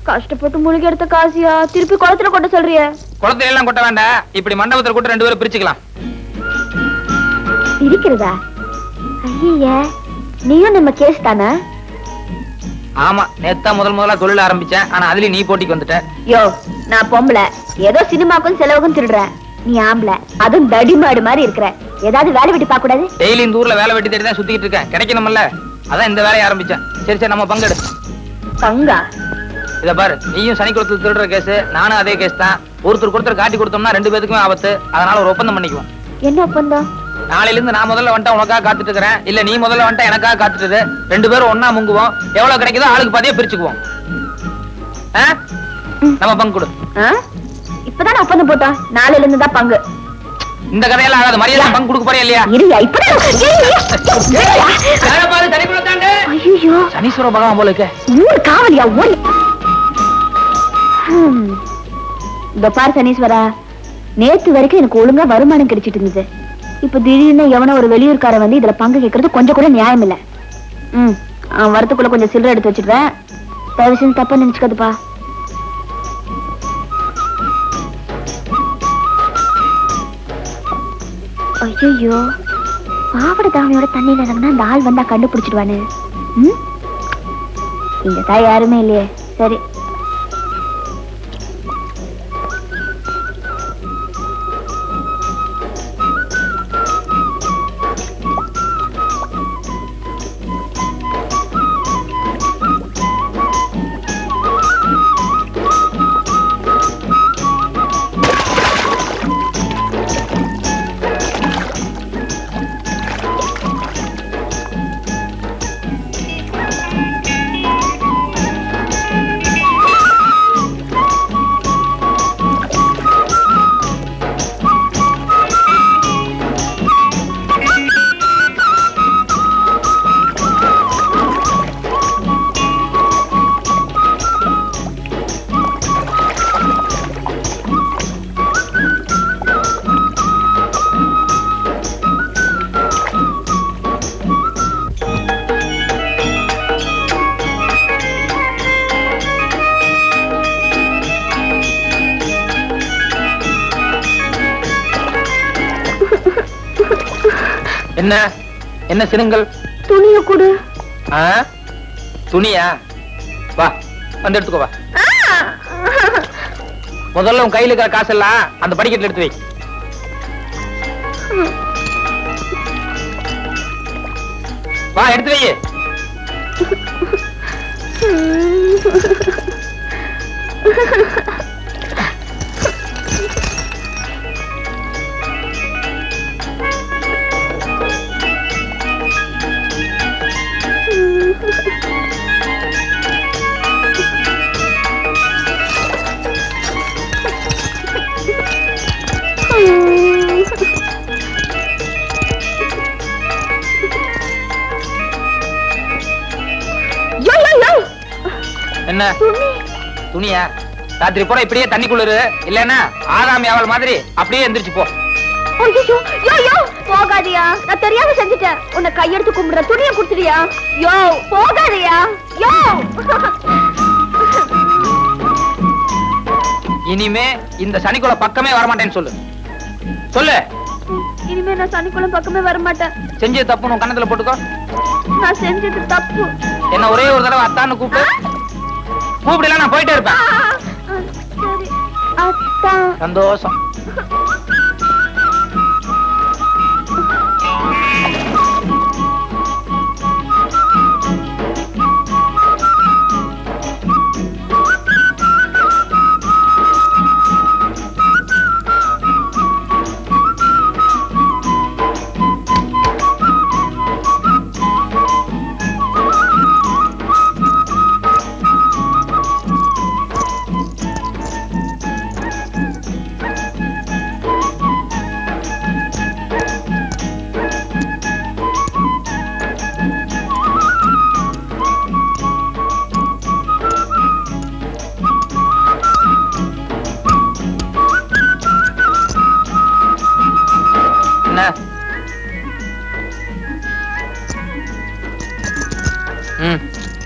கஷ்டப்பட்டு முழுகி எடுத்த காசியா திருப்பி குளத்துல கொட்ட சொல்றிய? குளத்துல எல்லாம் கொட்ட வேண்டாம், இப்படி மண்டபத்துல கொட்டு 2 பேரும் பிரிச்சுக்கலாம். இருக்கிறதா? ஐயா, நீயும் நம்ம கேஸ் தானே? ஆமா, நேத்தா முதலா தொழில் ஆரம்பிச்சேன். ஆனா அதுலயும் நீ போட்டிக்கு வந்துட்ட. யோ, நான் பொம்பளை, ஏதோ சினிமாக்கும் செலவுக்கும் திருடுறேன். நீ ஆம்பளை, அதுவும் தடிமாடு மாதிரி இருக்கிற. ஏதாவது வேலை வெட்டி பார்க்க கூடாது? டெய்லி இந்த ஊர்ல வேலை வெட்டி தேடி தான் சுத்திட்டு இருக்கேன். கிடைக்கணும்ல, அதான் இந்த வேலையை ஆரம்பிச்சேன். சரி சரி, நம்ம பங்கெடு. பங்கா? இத பாரு, நீயும் சனிக்குளத்துல திருடுற கேஸ், நானும் அதே கேஸ் தான். ஒருத்தர் காட்டி கொடுத்தோம்னா 2 பேருக்குமே ஆபத்து. அதனால ஒரு ஒப்பந்தம் பண்ணிக்குவோம். என்ன ஒப்பந்தம்? நாளையில இருந்து நான் முதல்ல வந்துட்டா உனக்காக காத்துட்டு இருக்கிறேன், இல்ல நீ முதல்ல வந்துட்டா எனக்காக காத்துட்டு. 2 பேரும் ஒன்னா முங்குவோம். எவ்வளவு கிடைக்குதோ ஆளுக்கு பாதியா பிரிச்சுக்குவோம். நம்ம பங்கு கொடு. இப்பதான் ஒப்பந்தம் போட்டோம். நாளையில இருந்து தான் பங்கு. இந்த கதையெல்லாம் ஆகாது. மரியாதை பங்கு கொடுக்க போறே இல்லையா? இருயா இப்பதான் ஐயோ சனீஸ்வர பகவான் போல இருக்க. ஊர் காவலியா ஓடி. இந்த பார் சனீஸ்வரா, நேத்து வரைக்கும் எனக்கு ஒழுங்கா வருமானம் கிடைச்சிட்டு இருந்தது. இப்ப திடீர்னு எவனோ ஒரு வெளியூர்கார வந்து இதுல பங்கு கேட்கறது கொஞ்சம் கூட நியாயம் இல்ல. வரத்துக்குள்ள கொஞ்சம் சில்லறை எடுத்து வச்சிடுவேன். தயவு செஞ்சு தப்பா நினைச்சுக்காதுப்பா. ஐயோ பாவட தாவணியோட தண்ணியில இறங்கினா அந்த ஆள் வந்தா கண்டுபிடிச்சிடுவானு. இங்க தான் யாருமே இல்லையே. சரி என்ன என்ன சினுங்கள்? துணிய கொடு. துணியா? வா வந்து எடுத்துக்கோ. வா முதல்ல உன் கையில இருக்கிற காசெல்லாம் அந்த படிக்கட்டுல எடுத்து வை. வா எடுத்து வை. என்ன துணியா? ராத்திரி பூரா இப்படியே தண்ணி குளிரு, இல்லன்னா ஆதாமி அவள் மாதிரி அப்படியே எந்திரிச்சு போ. போகாதியா, நான் தெரியாம செஞ்சுட்டேன். உன்னை கையெடுத்து கும்பிடுற, துணியை குடுத்துறியா? யோ போகாதியா. யோ இனிமே இந்த சனிக்குள்ள பக்கமே வரமாட்டேன்னு சொல்லு. சொல்லு. இனிமே நான் சனிக்குள்ள பக்கமே வரமாட்டேன். செஞ்சது தப்பு உன் கண்ணத்துல போட்டுக்கோ. நான் செஞ்சது தப்பு. என்ன ஒரே ஒரு தடவை அத்தான்னு கூப்பிடு. கூப்பிடல நான் போயிட்டே இருப்பேன். சரி அத்தா. சந்தோஷம்.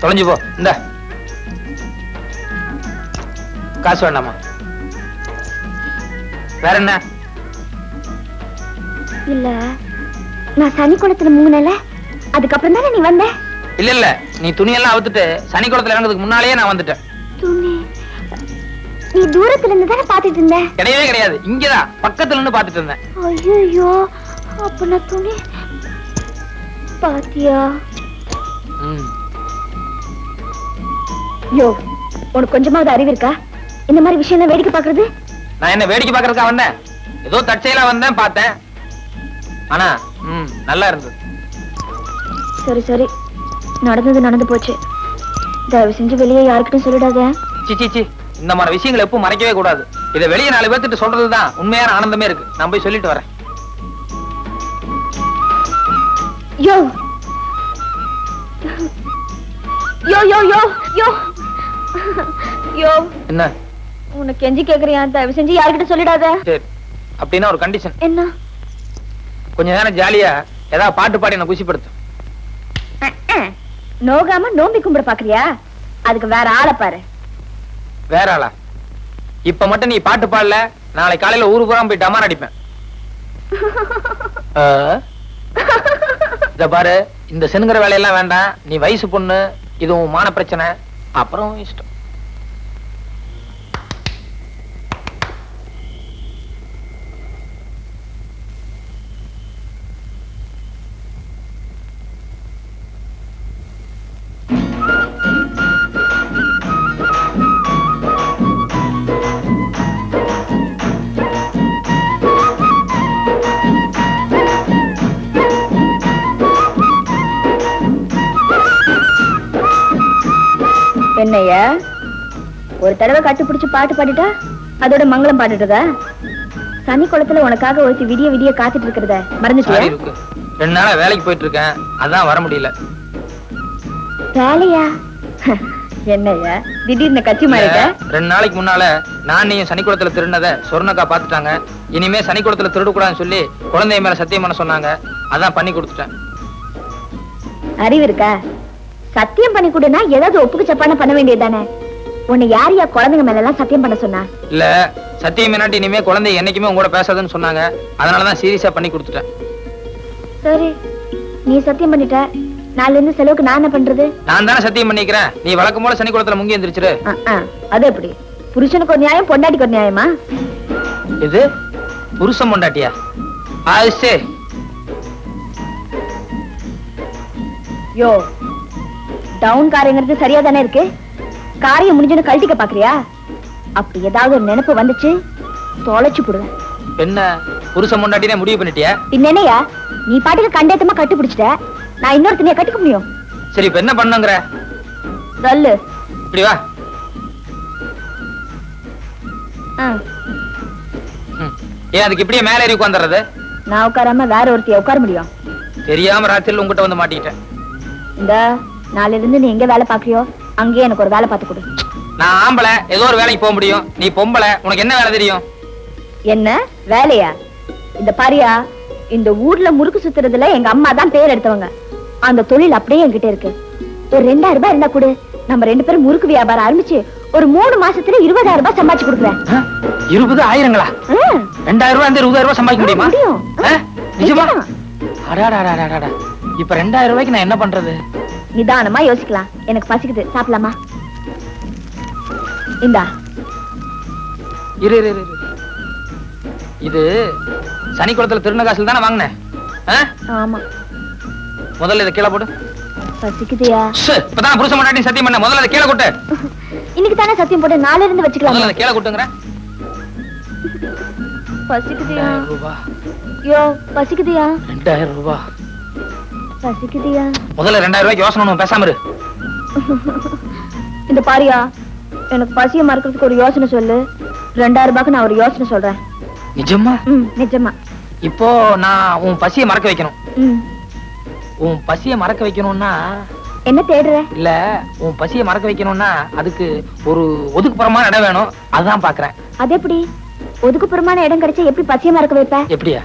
தொலைஞ்சு போ. இந்த காசு வேண்டாமா? வேற என்ன? இல்ல நான் சனிக்குளத்துல முங்குனல, அதுக்கப்புறம் தானே நீ வந்த. இல்ல இல்ல, நீ துணியெல்லாம் அவுத்துட்டு சனிக்குளத்துல இறங்குறதுக்கு முன்னாலேயே நான் வந்துட்டேன். துணி நீ தூரத்துல இருந்து தானே பாத்துட்டு இருந்த? கிடையவே கிடையாது, இங்கதான் பக்கத்துல இருந்து பாத்துட்டு இருந்தேன். ஐயோ அப்ப நான் துணி பாத்தியா? யோ உனக்கு கொஞ்சமாவது அறிவு இருக்கா? இந்த மாதிரி விஷயம் வேடிக்கை பாக்குறது? நான் என்ன வேடிக்கை பாக்குறதுக்கா வந்தேன்? ஏதோ தற்செயலா வந்தேன், பார்த்தேன். ஆனா நல்லா இருந்தது. சரி சரி, நடந்தது நடந்து போச்சு. தயவு செஞ்சு வெளியே யாருக்கிட்டும் சொல்லிடாத. சி இந்த மாதிரி விஷயங்களை எப்பவும் மறைக்கவே கூடாது. இதை வெளியே 4 பேர்த்திட்டு சொல்றதுதான் உண்மையான ஆனந்தமே இருக்கு. நான் போய் சொல்லிட்டு வரேன். யோ யோ யோ யோ யோ யோ என்ன? உனக்கு கெஞ்சி கேக்குறியா? தயவு செஞ்சு யார்கிட்ட சொல்லிடாத. சரி, அப்படின்னா ஒரு கண்டிஷன். என்ன? கொஞ்ச நேரம் ஜாலியா ஏதாவது பாட்டு பாடி என்ன குஷிப்படுத்தும். நோகாம நோம்பி கும்பிட பாக்குறியா? அதுக்கு வேற ஆளை பாரு. வேற ஆளா? இப்ப மட்டும் நீ பாட்டு பாடல, நாளை காலையில ஊரு பூரா போய் டமார் அடிப்பேன். இத பாரு, இந்த செனுங்கிற வேலையெல்லாம் வேண்டாம். நீ வயசு பொண்ணு, இது உன் மான பிரச்சனை. அப்புறம் இஷ்டம். என்னையா ஒரு தடவை கட்டுப்பிடிச்சு பாட்டு பாடிட்டா அதோட மங்களம் பாடிட்டதா? சனி குளத்துல உனக்காக ஒருத்தி விடிய விடிய காத்துட்டு இருக்கிறத மறந்துட்டியா? சாரி இருக்கு. 2 நாளா வேலைக்கு போயிட்டு இருக்கேன், அதான் வர முடியல. வேலையா? என்னையா திடீர்னு கட்சி மாறிட்ட? 2 நாளைக்கு முன்னால நானையும் சனிக்குளத்துல திருடினத சொர்ணக்கா பாத்துட்டாங்க. இனிமே சனிக்குளத்துல திருடக்கூடாதுன்னு சொல்லி குழந்தைய மேல சத்தியம் பண்ண சொன்னாங்க. அதான் பண்ணி கொடுத்துட்டேன். அறிவு இருக்கா? சத்தியம் பண்ணி கொடுனா ஏதாவது ஒப்புக்கு சப்பான பண்ண வேண்டியதுதானே? உன்னை யார் யா குழந்தைங்க மேல எல்லாம் சத்தியம் பண்ண சொன்னா? இல்ல, சத்தியம் என்னாட்டி இனிமே குழந்தை என்னைக்குமே உங்களோட பேசாதுன்னு சொன்னாங்க. அதனாலதான் சீரியஸா பண்ணி கொடுத்துட்டேன். சரி, நீ சத்தியம் பண்ணிட்ட. நாளைல இருந்து செலவுக்கு நான் என்ன பண்றது? நான் தானே சத்தியம் பண்ணிக்கிறேன். நீ வழக்கம் போல சனிக்குளத்துல முங்கி எந்திரிச்சிரு. அது எப்படி? புருஷனுக்கு ஒரு நியாயம், பொண்டாட்டிக்கு ஒரு நியாயமா? இது புருஷன் பொண்டாட்டியா? அது சரி. யோ, டவுன் காரங்கிறது சரியா தானே இருக்கு? காரியம் முடிஞ்சுன்னு கழட்டிக்க பாக்குறியா? அப்படி ஏதாவது ஒரு நினைப்பு வந்துச்சு தொலைச்சு போடுவேன். என்ன புருஷன் பொண்டாட்டினே முடிவு பண்ணிட்டியா? என்னையா நீ பாட்டுக்கு கண்டேத்தமா கட்டுப்பிடிச்சிட்ட, நான் இன்னொருத்தனைய கட்டிக்க முடியும்? சரி, இப்ப என்ன பண்ணுங்கிற? சொல்லு. இப்படி வா. ஏன் அதுக்கு இப்படியே மேல ஏறி உட்கார்ந்துறது? நான் உட்காராம வேற ஒருத்தைய உட்கார முடியும்? தெரியாம ராத்திரில உங்ககிட்ட வந்து மாட்டிக்கிட்டேன். இந்த நாளைல இருந்து நீ எங்க வேலை பாக்குறியோ அங்கேயே எனக்கு ஒரு வேலை பார்த்து கொடு. நான் ஆம்பளை, ஏதோ ஒரு வேலைக்கு போக முடியும். நீ பொம்பளை, உனக்கு என்ன வேலை தெரியும்? என்ன வேலையா? இந்த பாரியா, இந்த ஊர்ல முறுக்கு சுத்துறதுல எங்க அம்மா தான் பேர் எடுத்தவங்க. அந்த தொழில் அப்படியே என்கிட்ட இருக்கு. ஒரு 2000 ரூபாய் இருந்தா கொடு, நம்ம 2 பேரும் முறுக்கு வியாபாரம் ஆரம்பிச்சு ஒரு 3 மாசத்துல 20000 ரூபாய் சம்பாதிச்சு கொடுக்குறேன். 20,000ங்களா? 2000 ரூபாய் 20,000 ரூபாய் சம்பாதிக்க முடியுமா? நிஜமா? அடாடாடாடாடா. இப்ப 2000 ரூபாய்க்கு நான் என்ன பண்றது? நிதானமா யோசிக்கலாம். எனக்கு பசிக்குது, சாப்பிடலாமா? இந்தா. இரு இரு இரு. இது சனிக்குளத்துல திருந காசுல தானே வாங்கினேன். ஆமா. முதல்ல இதை கீழே போடு. பசிக்குதியா? இப்பதான் புருஷன் முன்னாடி சத்தியம் பண்ண. முதல்ல இதை கீழே கொட்டு. இன்னைக்கு தானே சத்தியம் போட்டு, நாளைல இருந்து வச்சுக்கலாம். முதல்ல கீழே கொட்டுங்கற. பசிக்குதியா? 2000 ரூபாய். யோ, பசிக்குதியா? 2000 ரூபாய். பசிக்குதியா? முதல்ல 2000 ரூபாய்க்கு யோசனை ஒண்ணு பேசாம இரு. இந்த பாரியா, எனக்கு பசிய மறக்கிறதுக்கு ஒரு யோசனை சொல்லு. 2000 ரூபாய்க்கு நான் ஒரு யோசனை சொல்றேன். நிஜமா? நிஜமா. இப்போ நான் உன் பசியை மறக்க வைக்கணும். உன் பசியை மறக்க வைக்கணும்னா என்ன தேடுற? இல்ல, உன் பசியை மறக்க வைக்கணும்னா அதுக்கு ஒரு ஒதுக்குப்புறமான இடம் வேணும். அதான் பாக்குறேன். அது எப்படி? ஒதுக்குப்புறமான இடம் கிடைச்சா எப்படி பசிய மறக்க வைப்ப? எப்படியா?